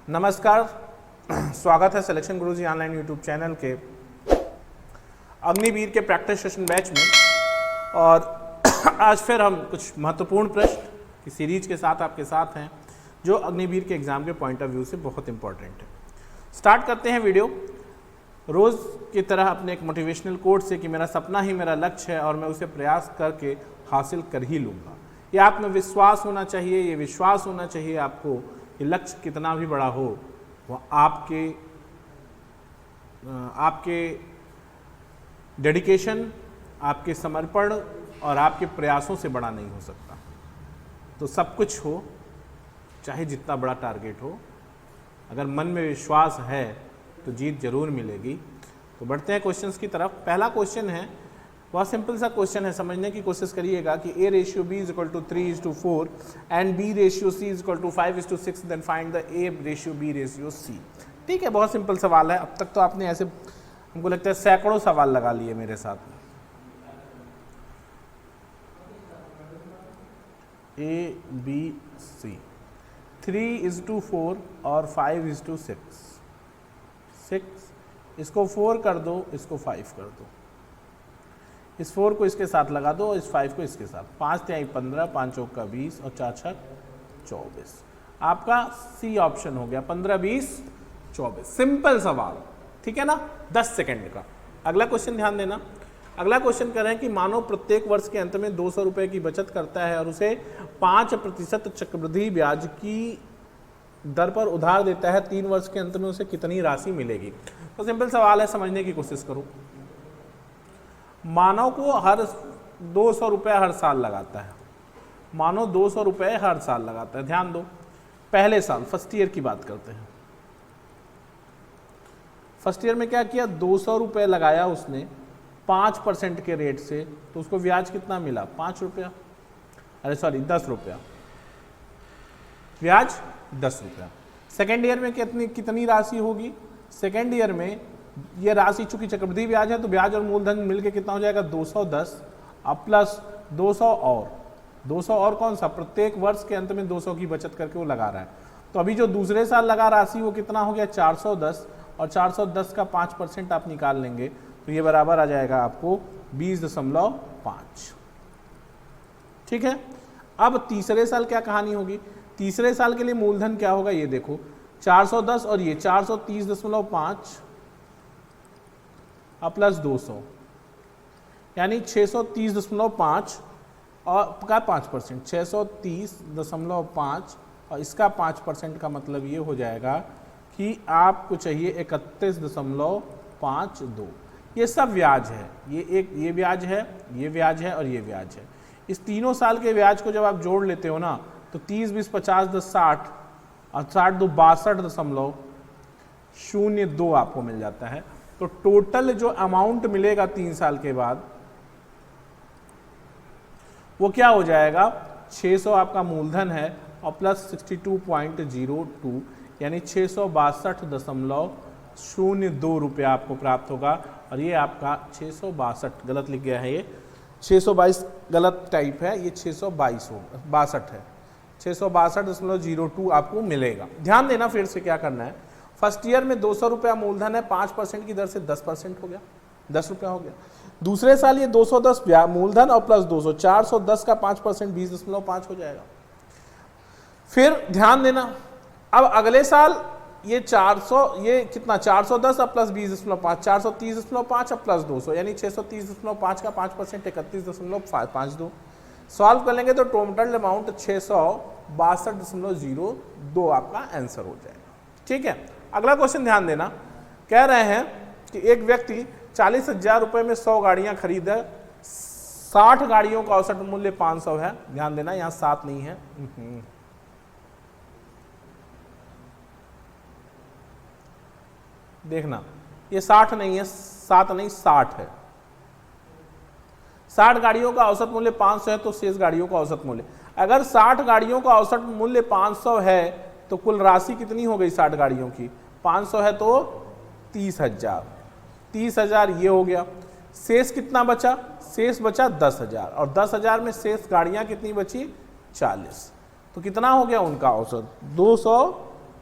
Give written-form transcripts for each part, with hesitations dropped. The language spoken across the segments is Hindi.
नमस्कार, स्वागत है सिलेक्शन गुरुजी ऑनलाइन यूट्यूब चैनल के अग्निवीर के प्रैक्टिस सेशन बैच में। और आज फिर हम कुछ महत्वपूर्ण प्रश्न की सीरीज के साथ आपके साथ हैं जो अग्निवीर के एग्जाम के पॉइंट ऑफ व्यू से बहुत इंपॉर्टेंट है। स्टार्ट करते हैं वीडियो रोज़ की तरह अपने एक मोटिवेशनल कोट से कि मेरा सपना ही मेरा लक्ष्य है और मैं उसे प्रयास करके हासिल कर ही लूँगा। ये आत्मविश्वास होना चाहिए, ये विश्वास होना चाहिए आपको कि लक्ष्य कितना भी बड़ा हो वो आपके डेडिकेशन, आपके समर्पण और आपके प्रयासों से बड़ा नहीं हो सकता। तो सब कुछ हो, चाहे जितना बड़ा टारगेट हो, अगर मन में विश्वास है तो जीत जरूर मिलेगी। तो बढ़ते हैं क्वेश्चंस की तरफ। पहला क्वेश्चन है, बहुत सिंपल सा क्वेश्चन है, समझने की कोशिश करिएगा कि A ratio B is equal to 3:4 and B ratio C is equal to 5:6, then find the A ratio B ratio C। ठीक है, बहुत सिंपल सवाल है। अब तक तो आपने ऐसे हमको लगता है सैकड़ों सवाल लगा लिए मेरे साथ में। A B C 3:4 और 5:6, 6 इसको 4 कर दो, इसको 5 कर दो, इस 4 को इसके साथ लगा दो और इस 5 को इसके साथ। 5 × 15, 5 चौका 20 और 4 × 24। आपका सी ऑप्शन हो गया 15, 20, 24। सिंपल सवाल, ठीक है ना, 10 सेकंड का। अगला क्वेश्चन ध्यान देना। अगला क्वेश्चन कह रहे हैं कि मानो प्रत्येक वर्ष के अंत में 200 रुपए की बचत करता है और उसे 5% चक्रवृद्धि ब्याज की दर पर उधार देता है, 3 वर्ष के अंत में उसे कितनी राशि मिलेगी। तो सिंपल सवाल है, समझने की कोशिश करो। मानव को हर 200 रुपये हर साल लगाता है, मानो 200 रुपये हर साल लगाता है। ध्यान दो, पहले साल फर्स्ट ईयर की बात करते हैं। फर्स्ट ईयर में क्या किया, 200 रुपये लगाया उसने 5% के रेट से, तो उसको ब्याज कितना मिला, 5 रुपया, अरे सॉरी 10 रुपया, ब्याज 10 रुपया। सेकेंड ईयर में कितनी राशि होगी, सेकेंड ईयर में ये राशि चूंकि चक्रवृद्धि ब्याज है तो ब्याज और मूलधन मिलके कितना हो जाएगा, 210 अब प्लस 200 और 200 और कौन सा, प्रत्येक वर्ष के अंत में 200 की बचत करके वो लगा रहा है। तो अभी जो दूसरे साल लगा राशि वो कितना हो गया, 410, और 410 का 5% आप निकाल लेंगे तो ये बराबर आ जाएगा आपको 20.5। ठीक है। अब तीसरे साल क्या कहानी होगी, तीसरे साल के लिए मूलधन क्या होगा, ये देखो 410 और ये 430.5 प्लस 200 यानी 630.5 और का 5%, 630.5 और इसका 5% का मतलब ये हो जाएगा कि आपको चाहिए 31.52। ये सब ब्याज है, ये ब्याज है, ये ब्याज है और ये ब्याज है। इस तीनों साल के ब्याज को जब आप जोड़ लेते हो ना तो 30, 20, 50, 10, 60 और 60 2 62.02 आपको मिल जाता है। तो टोटल जो अमाउंट मिलेगा 3 साल के बाद वो क्या हो जाएगा, 600 आपका मूलधन है और प्लस 62.02 यानी 662.02 रुपया आपको प्राप्त होगा। और ये आपका 662, गलत लिख गया है, ये 622 गलत टाइप है, ये 622 होगा, 62 है, 662.02 आपको मिलेगा। ध्यान देना, फिर से क्या करना है, फर्स्ट ईयर में 200 रुपया मूलधन है, 5% की दर से 10% हो गया, 10 रुपया हो गया। दूसरे साल ये 210 मूलधन और प्लस 200, 410 का 5% 20.5 हो जाएगा। फिर ध्यान देना, अब अगले साल ये 400, ये कितना 410 अब प्लस 20.5, 430.5 अब प्लस 200 यानी 630.5 का 5% 31.52। सॉल्व कर लेंगे तो टोटल अमाउंट 662.02 आपका आंसर हो जाएगा। ठीक है। अगला क्वेश्चन ध्यान देना, कह रहे हैं कि एक व्यक्ति 40,000 रुपए में 100 गाड़ियां खरीदे, 60 गाड़ियों का औसत मूल्य 500 है। ध्यान देना, यहां 7 नहीं है, देखना ये 60 नहीं है, 7 नहीं 60 है। 60 गाड़ियों का औसत मूल्य 500 है तो शेष गाड़ियों का औसत मूल्य, अगर 60 गाड़ियों का औसत मूल्य 500 है तो कुल राशि कितनी हो गई 60 गाड़ियों की, 500 है तो 30,000, 30,000 ये हो गया। शेष कितना बचा, शेष बचा 10,000 और 10,000 में शेष गाड़ियां कितनी बची, 40। तो कितना हो गया उनका औसत,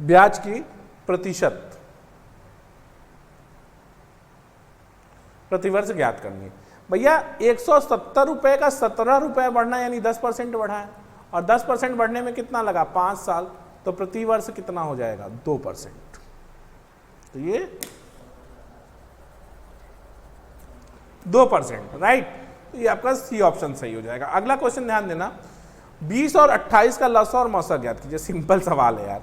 ब्याज की प्रतिशत प्रतिवर्ष ज्ञात करनी है। भैया 170 रुपए का 17 रुपए बढ़ना यानी 10% बढ़ा है, और 10% बढ़ने में कितना लगा 5 साल, तो प्रतिवर्ष कितना हो जाएगा 2%। तो ये 2%, राइट। तो ये आपका सी ऑप्शन सही हो जाएगा। अगला क्वेश्चन ध्यान देना, 20 और 28 का लसा और मौसा ज्ञात कीजिए। सिंपल सवाल है यार,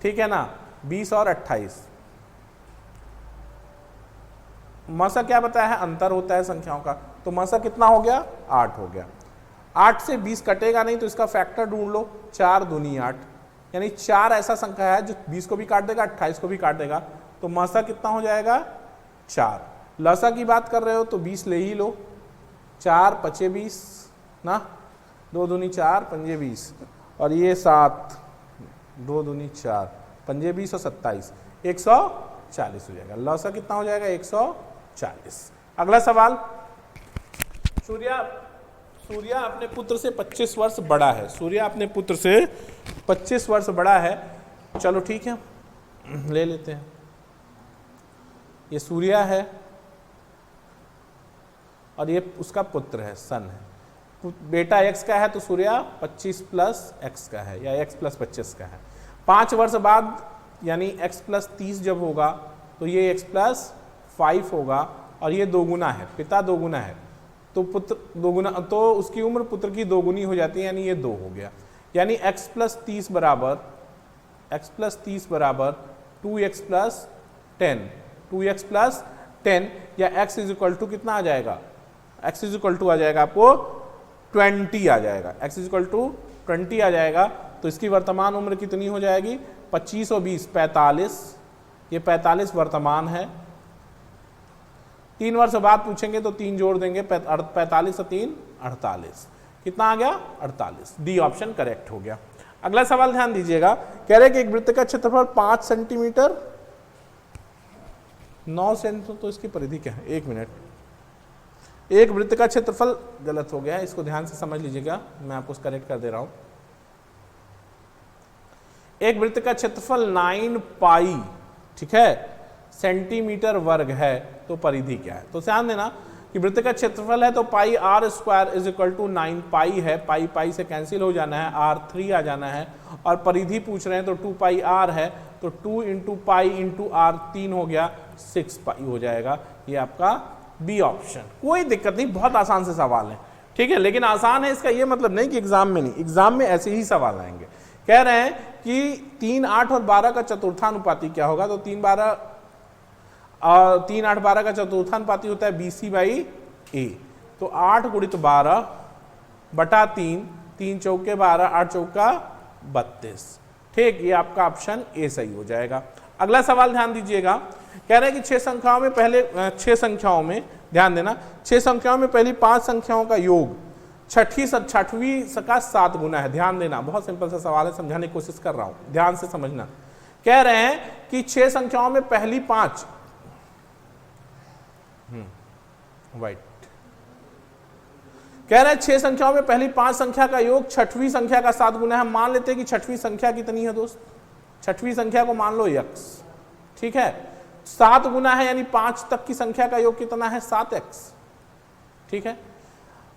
ठीक है ना। 20 और 28, मौसा क्या बताया है, अंतर होता है संख्याओं का, तो मौसा कितना हो गया 8 हो गया। 8 से 20 कटेगा नहीं, तो इसका फैक्टर ढूंढ लो, 4 दूनी 8, यानी 4 ऐसा संख्या है जो 20 को भी काट देगा 28 को भी काट देगा, तो मौसा कितना हो जाएगा 4। लसा की बात कर रहे हो तो 20 ले ही लो, 4 पचे 20 ना, 2 दूनी 4 पंजे 20, और ये 7 2 दूनी 4 पंजे 20 और 27 140 हो जाएगा। लसा कितना हो जाएगा 140। अगला सवाल, सूर्या अपने पुत्र से 25 वर्ष बड़ा है। सूर्या अपने पुत्र से 25 वर्ष बड़ा है। चलो ठीक है, ले लेते हैं। ये सूर्या है और ये उसका पुत्र है, सन है। बेटा x का है तो सूर्या 25 प्लस x का है, या x प्लस 25 का है। 5 वर्ष बाद यानी x प्लस 30 जब होगा तो ये x प्लस 5 होगा, और ये दोगुना है, पिता दोगुना है तो पुत्र दोगुना, तो उसकी उम्र पुत्र की दोगुनी हो जाती है, यानी ये 2 हो गया। यानी x प्लस 30 बराबर 2x प्लस 10, 2x प्लस 10, या x इज इक्वल टू कितना आ जाएगा, x इज इक्वल टू आ जाएगा आपको 20 आ जाएगा, x इज इक्वल टू 20 आ जाएगा। तो इसकी वर्तमान उम्र कितनी हो जाएगी, 25 और 20 45, ये 45 वर्तमान है। 3 वर्ष बाद पूछेंगे तो 3 जोड़ देंगे, 45 और 3 48, कितना आ गया 48। डी ऑप्शन करेक्ट हो गया। अगला सवाल ध्यान दीजिएगा, कह रहे कि एक वृत्त का क्षेत्रफल 5 सेंटीमीटर 9 सेंटीमीटर, तो इसकी परिधि क्या है, 1 मिनट। एक वृत्त का क्षेत्रफल गलत हो गया है, इसको ध्यान से समझ लीजिएगा, मैं आपको करेक्ट कर दे रहा हूं। एक वृत्त का क्षेत्रफल 9 पाई, ठीक है, सेंटीमीटर वर्ग है, तो परिधि क्या है। तो ध्यान देना कि वृत्त का क्षेत्रफल है तो pi r square is equal to 9 pi है, पाई पाई से कैंसिल हो जाना है, आर 3 आ जाना है, और परिधि पूछ रहे हैं तो 2 पाई आर है, तो 2 इंटू पाई इंटू आर 3 हो गया, 6 पाई हो जाएगा। ये आपका बी ऑप्शन, कोई दिक्कत नहीं, बहुत आसान से सवाल है, ठीक है। लेकिन आसान है इसका ये मतलब नहीं कि एग्जाम में नहीं, एग्जाम में ऐसे ही सवाल आएंगे। कह रहे हैं कि 3, 8 और 12 का चतुर्थानुपाती क्या होगा, तो 3, 8, 12 का चतुर्थानुपाती होता है BC बाई A। तो 8 गुणित 12 बटा 3, 3 चौके 12, 8 चौका 32, ठीक, ये आपका ऑप्शन ए सही हो जाएगा। अगला सवाल ध्यान दीजिएगा, कह रहे हैं कि 6 संख्याओं में ध्यान देना, 6 संख्याओं में पहली 5 संख्याओं का योग छठवीं का 7 गुना है। ध्यान देना, बहुत सिंपल सा सवाल है, समझाने की कोशिश कर रहा हूं, ध्यान से समझना। कह रहे हैं कि 6 संख्याओं में पहली 5 वाइट, कह रहे हैं 6 संख्याओं में पहली 5 संख्या का योग छठवीं संख्या का 7 गुना है। मान लेते हैं कि छठवीं संख्या कितनी है दोस्त, छठवीं संख्या को मान लो x, ठीक है, 7 गुना है यानी 5 तक की संख्या का योग कितना है 7x, ठीक है।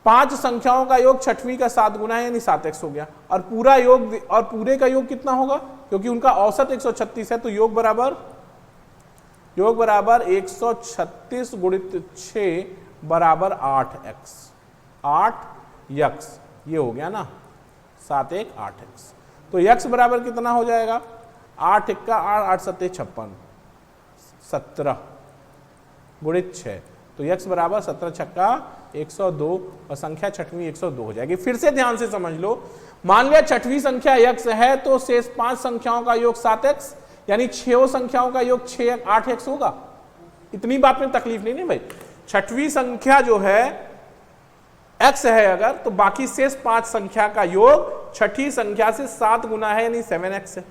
5 संख्याओं का योग छठवीं का 7 गुना है यानी 7x हो गया, और पूरा योग, और पूरे का योग कितना होगा, क्योंकि उनका औसत 136 है, तो योग बराबर 136 गुणित 6 बराबर 8x, 8x, ये हो गया ना, 7 1 8x। तो x बराबर कितना हो जाएगा, 8 1 8 7 56, 17 गुणित 6, तो x बराबर 17 छक्का 102, और संख्या छठवीं 102 हो जाएगी। फिर से ध्यान से समझ लो, मान लिया छठवीं संख्या x है तो शेष 5 संख्याओं का योग 7x, यानी 6 संख्याओं का योग 6 8x होगा। इतनी बात में तकलीफ नहीं भाई, छठवीं संख्या जो है x है अगर, तो बाकी शेष 5 संख्या का योग छठी संख्या से 7 गुना है यानी 7x है,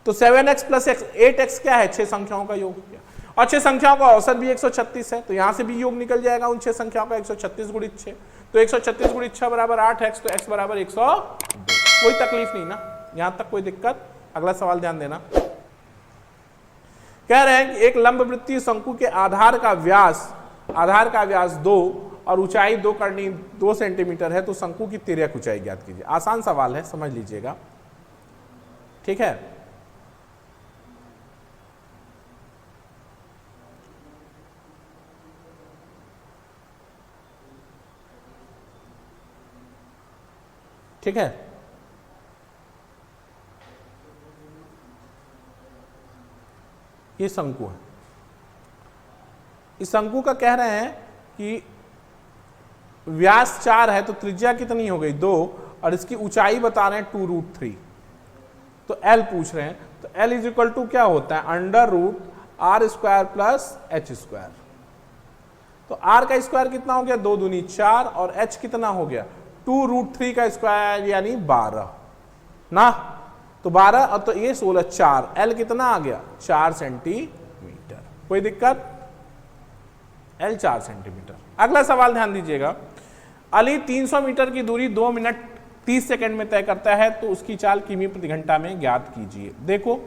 तो 7x प्लस 8x क्या है, 6 संख्याओं का योग हो गया, और 6 संख्याओं का औसत भी 136 है, तो यहां से भी योग निकल जाएगा उन 6 संख्याओं का, 136 गुणित 6, तो 136 गुणित 6 बराबर 8x, तो x बराबर 102। कोई तकलीफ नहीं ना, यहां तक कोई दिक्कत। अगला सवाल ध्यान देना, कह रहे हैं कि एक लंबवृत्तीय शंकु के आधार का व्यास 2 और ऊंचाई 2 सेंटीमीटर है, तो शंकु की तिर्यक ऊंचाई ज्ञात कीजिए। आसान सवाल है, समझ लीजिएगा, ठीक है। ठीक है, ये शंकु है। इस शंकु का कह रहे हैं कि व्यास 4 है तो त्रिज्या कितनी हो गई 2, और इसकी ऊंचाई बता रहे हैं 2√3, तो L पूछ रहे हैं। तो L इज इक्वल टू क्या होता है, √r² प्लस h²। तो r का स्क्वायर कितना हो गया, 2 दूनी 4, और h कितना हो गया 2√3 का स्क्वायर यानी 12 ना, तो 12 और तो ये 16 4, L कितना आ गया 4 सेंटीमीटर। कोई दिक्कत, L 4 सेंटीमीटर। अगला सवाल ध्यान दीजिएगा, अली 300 मीटर की दूरी 2 मिनट 30 सेकंड में तय करता है, तो उसकी चाल किमी प्रति घंटा में ज्ञात कीजिए। देखो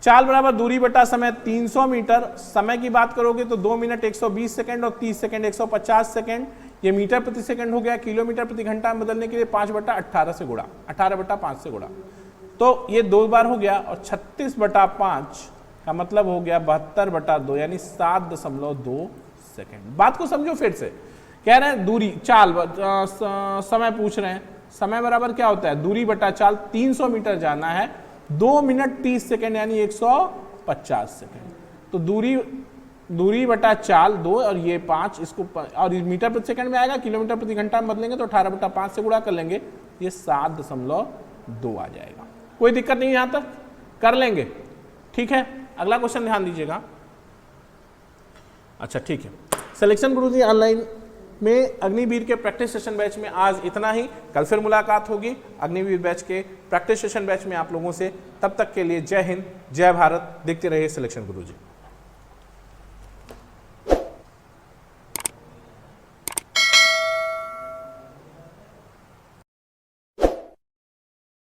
चाल बराबर दूरी बटा समय, 300 मीटर, समय की बात करोगे तो 2 मिनट 120 सेकंड और 30 सेकंड 150 सेकंड, ये मीटर प्रति सेकंड हो गया। किलोमीटर प्रति घंटा में बदलने के लिए 5/18 से गुणा, 18/5 से गुणा, तो ये 2 बार हो गया, और 36/5 का मतलब हो गया 72/2 यानी 7.2 सेकंड। बात को समझो फिर से, कह रहे हैं दूरी चाल समय पूछ रहे हैं, समय बराबर क्या होता है दूरी बटा चाल। 300 मीटर जाना है, 2 मिनट 30 सेकंड यानी 150 सेकंड, तो दूरी बटा चाल 2 और ये 5, इसको और मीटर प्रति सेकंड में आएगा, किलोमीटर प्रति घंटा में बदलेंगे तो 18/5 से गुणा कर लेंगे, ये 7.2 आ जाएगा। कोई दिक्कत नहीं, यहां तक कर लेंगे, ठीक है। अगला क्वेश्चन ध्यान दीजिएगा। अच्छा ठीक है, सिलेक्शन गुरुजी ऑनलाइन में अग्निवीर के प्रैक्टिस सेशन बैच में आज इतना ही। कल फिर मुलाकात होगी अग्निवीर बैच के प्रैक्टिस सेशन बैच में आप लोगों से। तब तक के लिए जय हिंद, जय भारत, देखते रहिए सिलेक्शन गुरुजी।